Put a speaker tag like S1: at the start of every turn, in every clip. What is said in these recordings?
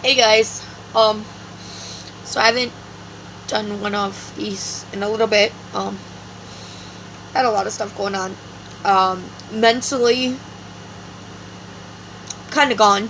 S1: Hey guys, so I haven't done one of these in a little bit. Had a lot of stuff going on. Mentally, kind of gone.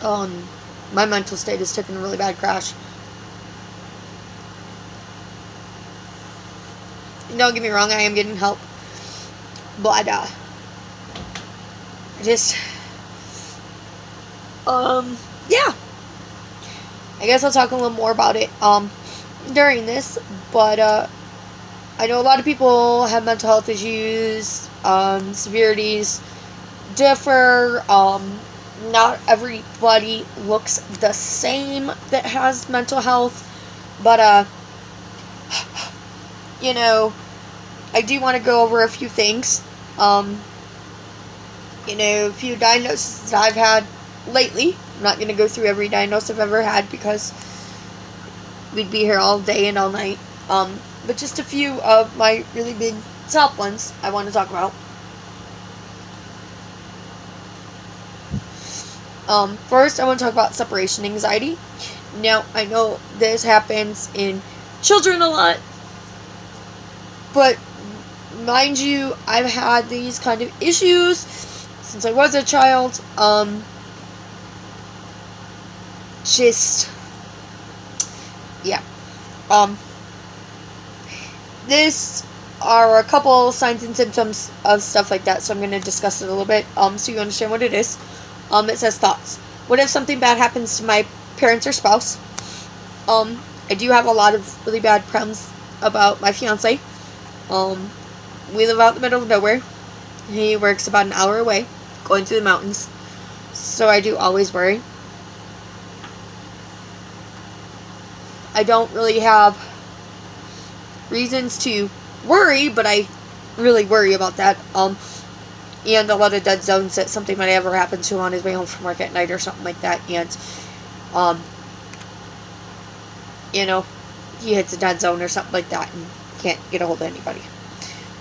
S1: Um, my mental state is taking a really bad crash. Don't get me wrong, I am getting help, but just, yeah. I guess I'll talk a little more about it during this, but I know a lot of people have mental health issues. Severities differ. Not everybody looks the same that has mental health, but I do want to go over a few things. A few diagnoses that I've had lately. I'm not going to go through every diagnosis I've ever had because we'd be here all day and all night. But just a few of my really big top ones I want to talk about. First, I want to talk about separation anxiety. Now, I know this happens in children a lot, but mind you, I've had these kind of issues since I was a child. Yeah. This are a couple signs and symptoms of stuff like that, so I'm going to discuss it a little bit, so you understand what it is. It says thoughts. What if something bad happens to my parents or spouse? I do have a lot of really bad problems about my fiance. We live out in the middle of nowhere. He works about an hour away, going through the mountains. So I do always worry. I don't really have reasons to worry, but I really worry about that. And a lot of dead zones that something might ever happen to him on his way home from work at night or something like that. And, he hits a dead zone or something like that and can't get a hold of anybody.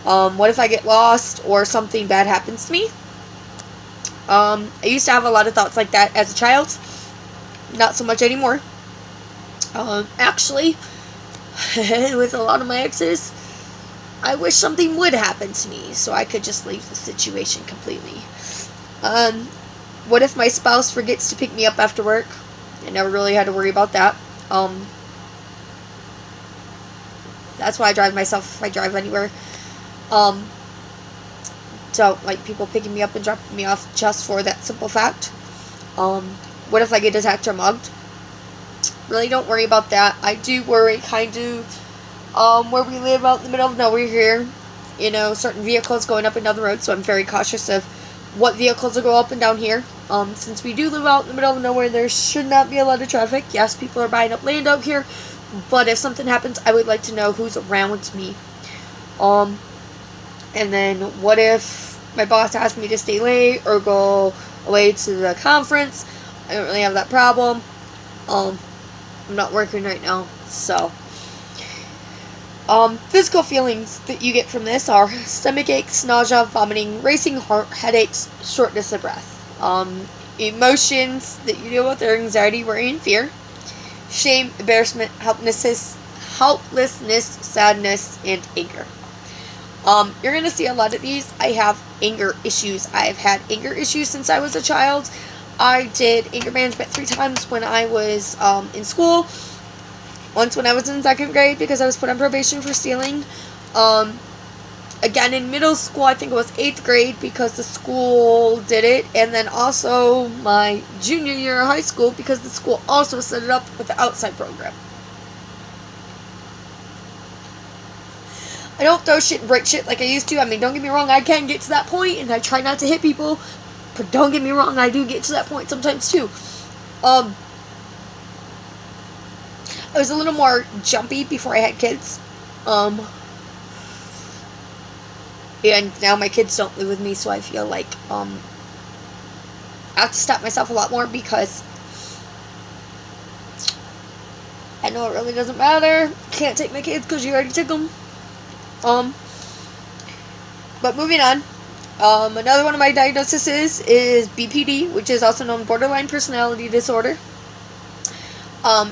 S1: What if I get lost or something bad happens to me? I used to have a lot of thoughts like that as a child. Not so much anymore. Actually, with a lot of my exes, I wish something would happen to me so I could just leave the situation completely. What if my spouse forgets to pick me up after work? I never really had to worry about that. That's why I drive myself if I drive anywhere. Don't like people picking me up and dropping me off just for that simple fact. What if I get attacked or mugged? Really don't worry about that. I do worry kind of where we live out in the middle of nowhere here. Certain vehicles going up and down the road, so I'm very cautious of what vehicles will go up and down here. Since we do live out in the middle of nowhere, there should not be a lot of traffic. Yes, people are buying up land out here, but if something happens, I would like to know who's around me. And then what if my boss asks me to stay late or go away to the conference? I don't really have that problem. I'm not working right now, so. Physical feelings that you get from this are stomach aches, nausea, vomiting, racing heart, headaches, shortness of breath. Emotions that you deal with are anxiety, worry, and fear. Shame, embarrassment, helplessness, sadness, and anger. You're going to see a lot of these. I have anger issues. I've had anger issues since I was a child. I did anger management 3 times when I was in school. Once when I was in 2nd grade because I was put on probation for stealing. Again in middle school, I think it was 8th grade because the school did it. And then also my junior year of high school because the school also set it up with the outside program. I don't throw shit and break shit like I used to. I mean, don't get me wrong, I can get to that point and I try not to hit people. But don't get me wrong, I do get to that point sometimes too. I was a little more jumpy before I had kids. And now my kids don't live with me, so I feel like I have to stop myself a lot more because I know it really doesn't matter. Can't take my kids because you already took them. But moving on. Another one of my diagnoses is BPD, which is also known borderline personality disorder.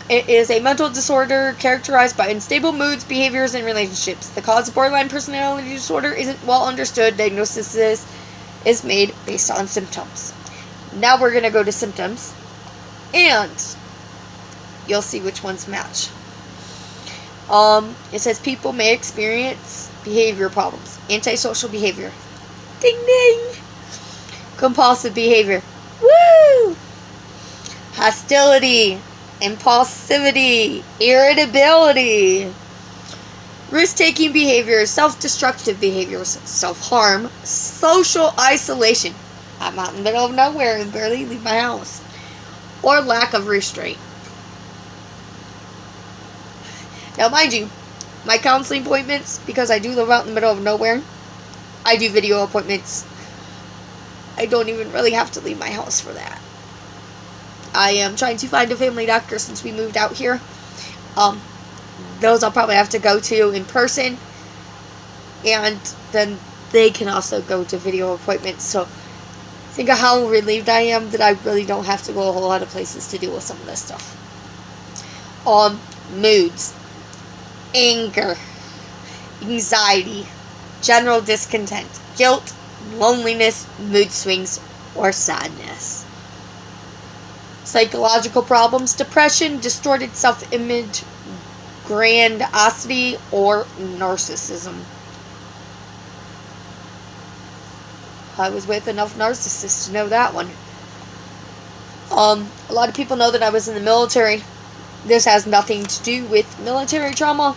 S1: It is a mental disorder characterized by unstable moods, behaviors, and relationships. The cause of borderline personality disorder isn't well understood. Diagnosis is made based on symptoms. Now we're going to go to symptoms, and you'll see which ones match. It says people may experience behavior problems. Antisocial behavior. Ding ding. Compulsive behavior. Woo! Hostility. Impulsivity, irritability, risk-taking behaviors, self-destructive behaviors, self-harm, social isolation. I'm out in the middle of nowhere and barely leave my house. Or lack of restraint. Now, mind you, my counseling appointments, because I do live out in the middle of nowhere, I do video appointments. I don't even really have to leave my house for that. I am trying to find a family doctor since we moved out here. Those I'll probably have to go to in person. And then they can also go to video appointments. So think of how relieved I am that I really don't have to go a whole lot of places to deal with some of this stuff. Moods. Anger. Anxiety. General discontent. Guilt. Loneliness. Mood swings. Or sadness. Psychological problems, depression, distorted self-image, grandiosity, or narcissism. I was with enough narcissists to know that one. A lot of people know that I was in the military. This has nothing to do with military trauma.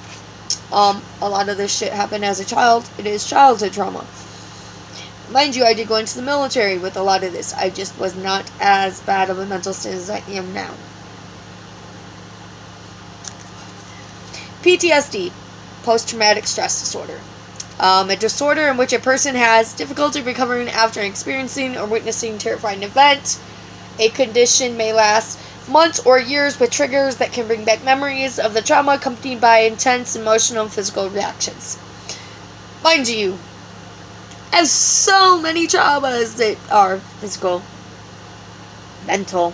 S1: A lot of this shit happened as a child. It is childhood trauma. Mind you, I did go into the military with a lot of this. I just was not as bad of a mental state as I am now. PTSD, post-traumatic stress disorder. A disorder in which a person has difficulty recovering after experiencing or witnessing a terrifying event. A condition may last months or years with triggers that can bring back memories of the trauma accompanied by intense emotional and physical reactions. Mind you, I have so many traumas that are physical, mental,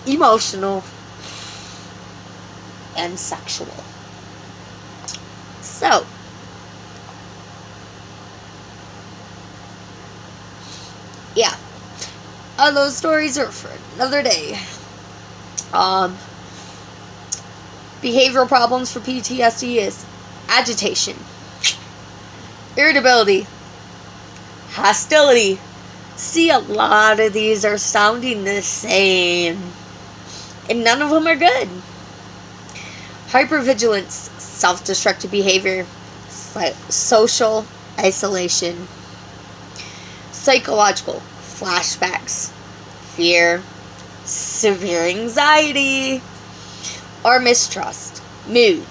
S1: emotional, and sexual. So, yeah. Those stories are for another day. Behavioral problems for PTSD is agitation, irritability, hostility. See, a lot of these are sounding the same, and none of them are good. Hypervigilance, self-destructive behavior, social isolation, psychological, flashbacks, fear, severe anxiety, or mistrust, mood,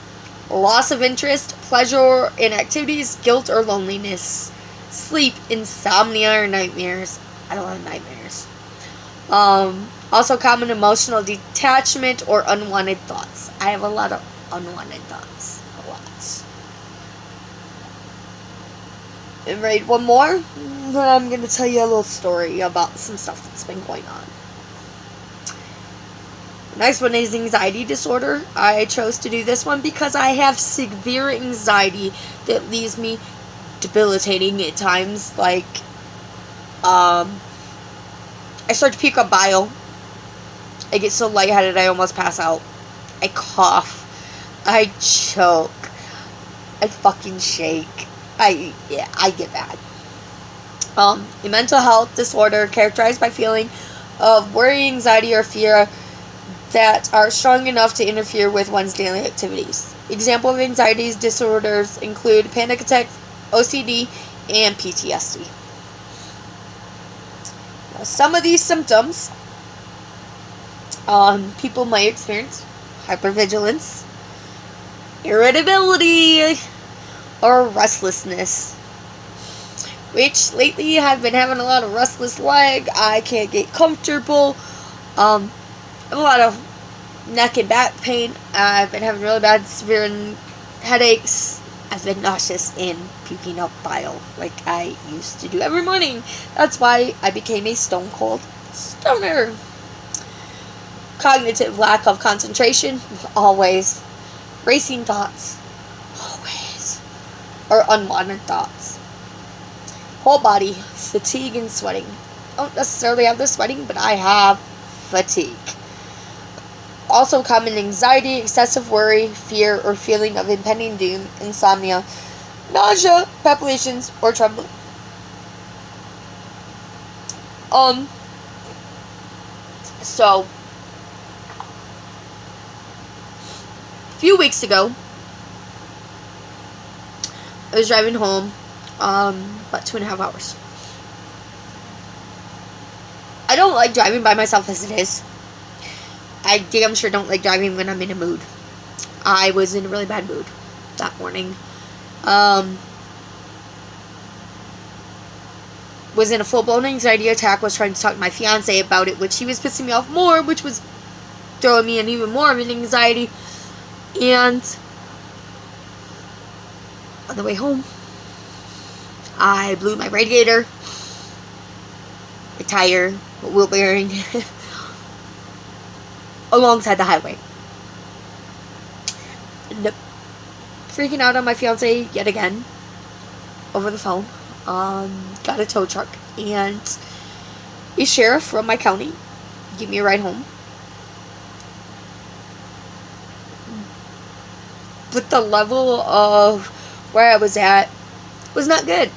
S1: loss of interest, pleasure in activities, guilt or loneliness, sleep, insomnia or nightmares. I don't have nightmares. Also common emotional detachment or unwanted thoughts. I have a lot of unwanted thoughts. A lot. And read one more, then I'm going to tell you a little story about some stuff that's been going on. The next one is anxiety disorder. I chose to do this one because I have severe anxiety that leaves me debilitating at times. Like, I start to puke up bile. I get so lightheaded I almost pass out. I cough. I choke. I fucking shake. I get bad. A mental health disorder characterized by feeling of worry, anxiety, or fear that are strong enough to interfere with one's daily activities. Example of anxiety disorders include panic attack, OCD, and PTSD. Now, some of these symptoms people might experience: hypervigilance, irritability, or restlessness. Which lately I've been having a lot of restless leg. I can't get comfortable. I have a lot of neck and back pain. I've been having really bad severe headaches. I've been nauseous and puking up bile like I used to do every morning. That's why I became a stone cold stoner. Cognitive lack of concentration, always. Racing thoughts, always. Or unwanted thoughts. Whole body, fatigue and sweating. I don't necessarily have the sweating, but I have fatigue. Also common anxiety, excessive worry, fear, or feeling of impending doom, insomnia, nausea, palpitations, or trembling. So, a few weeks ago, I was driving home, about 2.5 hours. I don't like driving by myself as it is. I damn sure don't like driving when I'm in a mood. I was in a really bad mood that morning. Was in a full-blown anxiety attack, was trying to talk to my fiance about it, which he was pissing me off more, which was throwing me in even more of an anxiety. And on the way home, I blew my radiator, the tire, the wheel bearing, alongside the highway. Ended up freaking out on my fiance yet again over the phone. Got a tow truck, and a sheriff from my county gave me a ride home. But the level of where I was at was not good.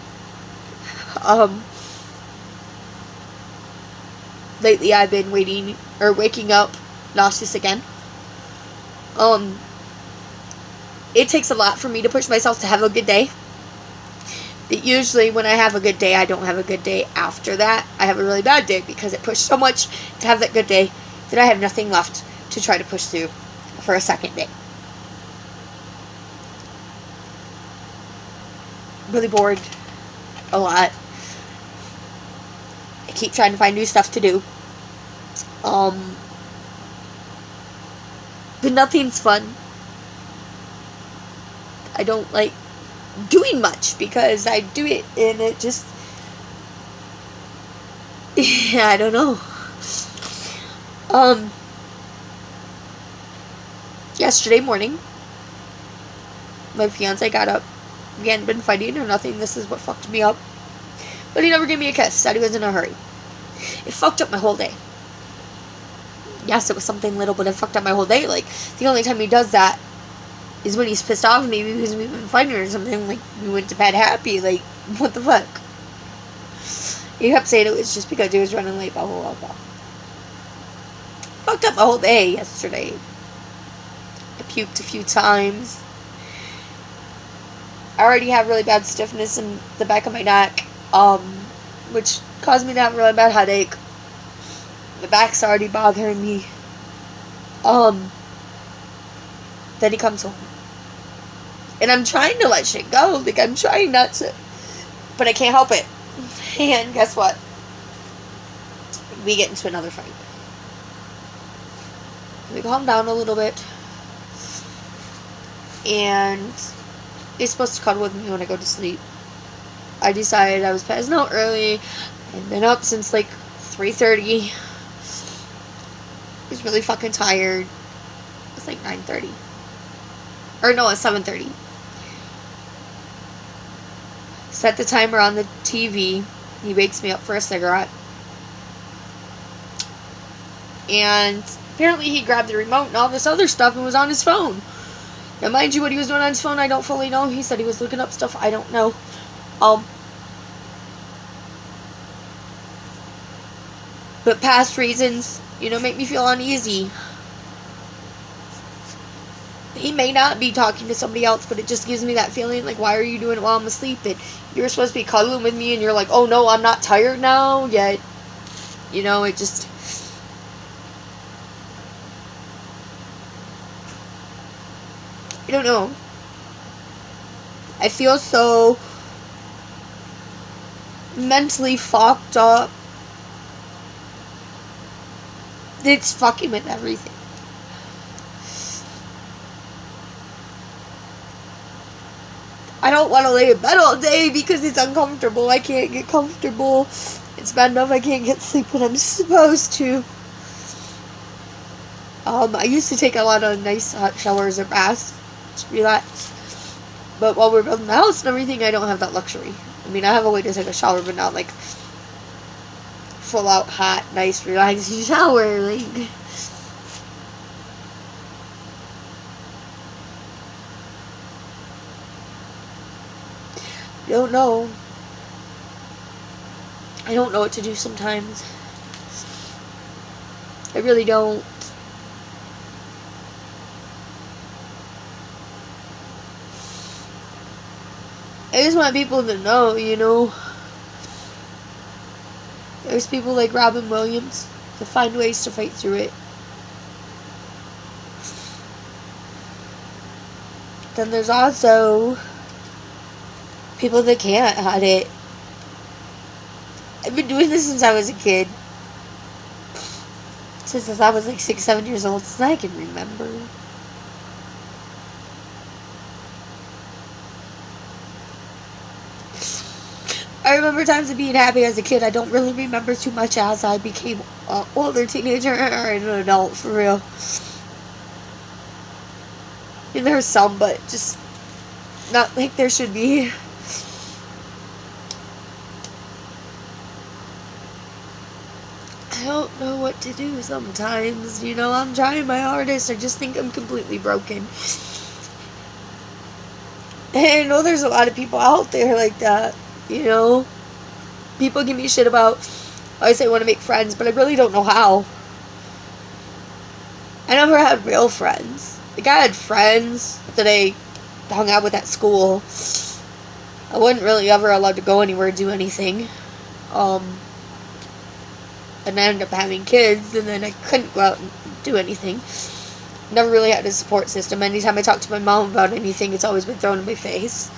S1: Lately I've been waking up nauseous again. It takes a lot for me to push myself to have a good day. But usually when I have a good day, I don't have a good day after that. I have a really bad day because it pushed so much to have that good day that I have nothing left to try to push through for a second day. Really bored a lot. I keep trying to find new stuff to do. But nothing's fun. I don't like doing much because I do it and it just, yeah, I don't know. Yesterday morning, my fiance got up. We hadn't been fighting or nothing. This is what fucked me up. But he never gave me a kiss. Said he was in a hurry. It fucked up my whole day. Yes, it was something little, but it fucked up my whole day. Like, the only time he does that is when he's pissed off at me because we've been fighting or something. Like, we went to bed happy. Like, what the fuck? He kept saying it was just because he was running late, blah, blah, blah, blah. Fucked up my whole day yesterday. I puked a few times. I already have really bad stiffness in the back of my neck, which caused me to have a really bad headache. The back's already bothering me. Then he comes home. And I'm trying to let shit go. Like, I'm trying not to. But I can't help it. And guess what? We get into another fight. We calm down a little bit. And he's supposed to cuddle with me when I go to sleep. I decided I was passing out early. I'd been up since like 3:30. I was really fucking tired. It's like 9:30. Or no, it's 7:30. Set the timer on the TV. He wakes me up for a cigarette. And apparently he grabbed the remote and all this other stuff and was on his phone. Now, mind you, what he was doing on his phone, I don't fully know. He said he was looking up stuff. I don't know. But past reasons, make me feel uneasy. He may not be talking to somebody else, but it just gives me that feeling like, why are you doing it while I'm asleep? And you're supposed to be cuddling with me, and you're like, oh no, I'm not tired now, yet, it just... I don't know. I feel so mentally fucked up. It's fucking with everything. I don't want to lay in bed all day because it's uncomfortable. I can't get comfortable. It's bad enough I can't get sleep when I'm supposed to. I used to take a lot of nice hot showers or baths to relax. But while we're building the house and everything, I don't have that luxury. I mean, I have a way to take a shower, but not like full out hot, nice, relaxing shower. Like, I don't know. I don't know what to do sometimes. I really don't. I just want people to know, you know. There's people like Robin Williams that find ways to fight through it. Then there's also people that can't hide it. I've been doing this since I was a kid. Since I was like 6, 7 years old, since I can remember. I remember times of being happy as a kid. I don't really remember too much as I became an older teenager or an adult, for real. And there's some, but just not like there should be. I don't know what to do sometimes. You know, I'm trying my hardest. I just think I'm completely broken. And I know there's a lot of people out there like that. You know, people give me shit about, I say I want to make friends, but I really don't know how. I never had real friends. Like, I had friends that I hung out with at school. I wasn't really ever allowed to go anywhere or do anything. And I ended up having kids, and then I couldn't go out and do anything. Never really had a support system. Anytime I talk to my mom about anything, it's always been thrown in my face.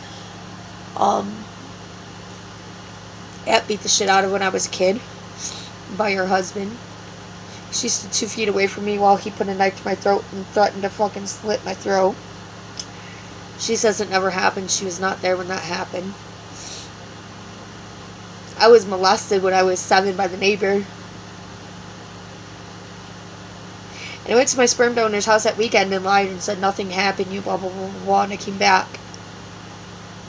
S1: I got beat the shit out of when I was a kid by her husband. She stood 2 feet away from me while he put a knife to my throat and threatened to fucking slit my throat. She says it never happened. She was not there when that happened. I was molested when I was 7 by the neighbor. And I went to my sperm donor's house that weekend and lied and said nothing happened, you blah blah blah blah, and I came back.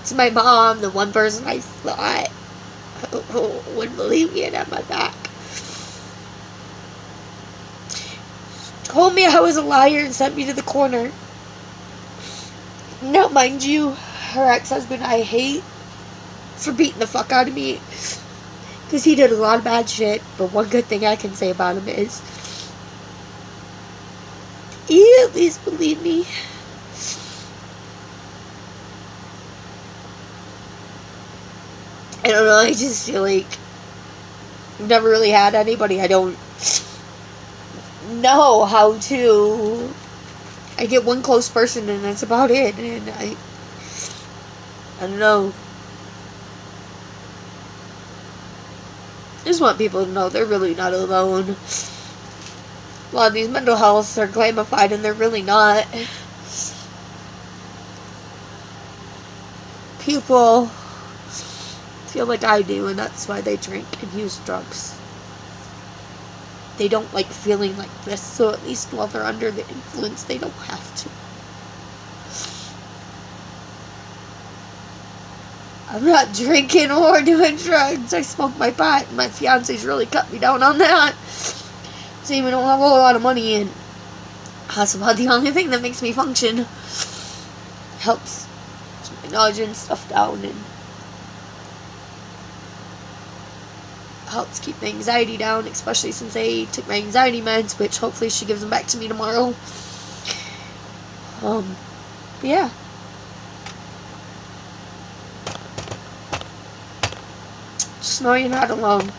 S1: To my mom, the one person I thought wouldn't believe me and had my back. Told me I was a liar and sent me to the corner. Now, mind you, her ex-husband I hate for beating the fuck out of me. Because he did a lot of bad shit. But one good thing I can say about him is he at least believed me. I don't know, I just feel like I've never really had anybody I don't know how to. I get one close person and that's about it. And I don't know. I just want people to know they're really not alone. A lot of these mental healths are glamified and they're really not. People feel like I do, and that's why they drink and use drugs. They don't like feeling like this, so at least while they're under the influence, they don't have to. I'm not drinking or doing drugs. I smoke my pot, and my fiance's really cut me down on that. See, we don't have a whole lot of money, and that's about the only thing that makes me function. Helps keep my nausea and stuff down, and helps keep the anxiety down, especially since I took my anxiety meds, which hopefully she gives them back to me tomorrow. Yeah. Just know you're not alone.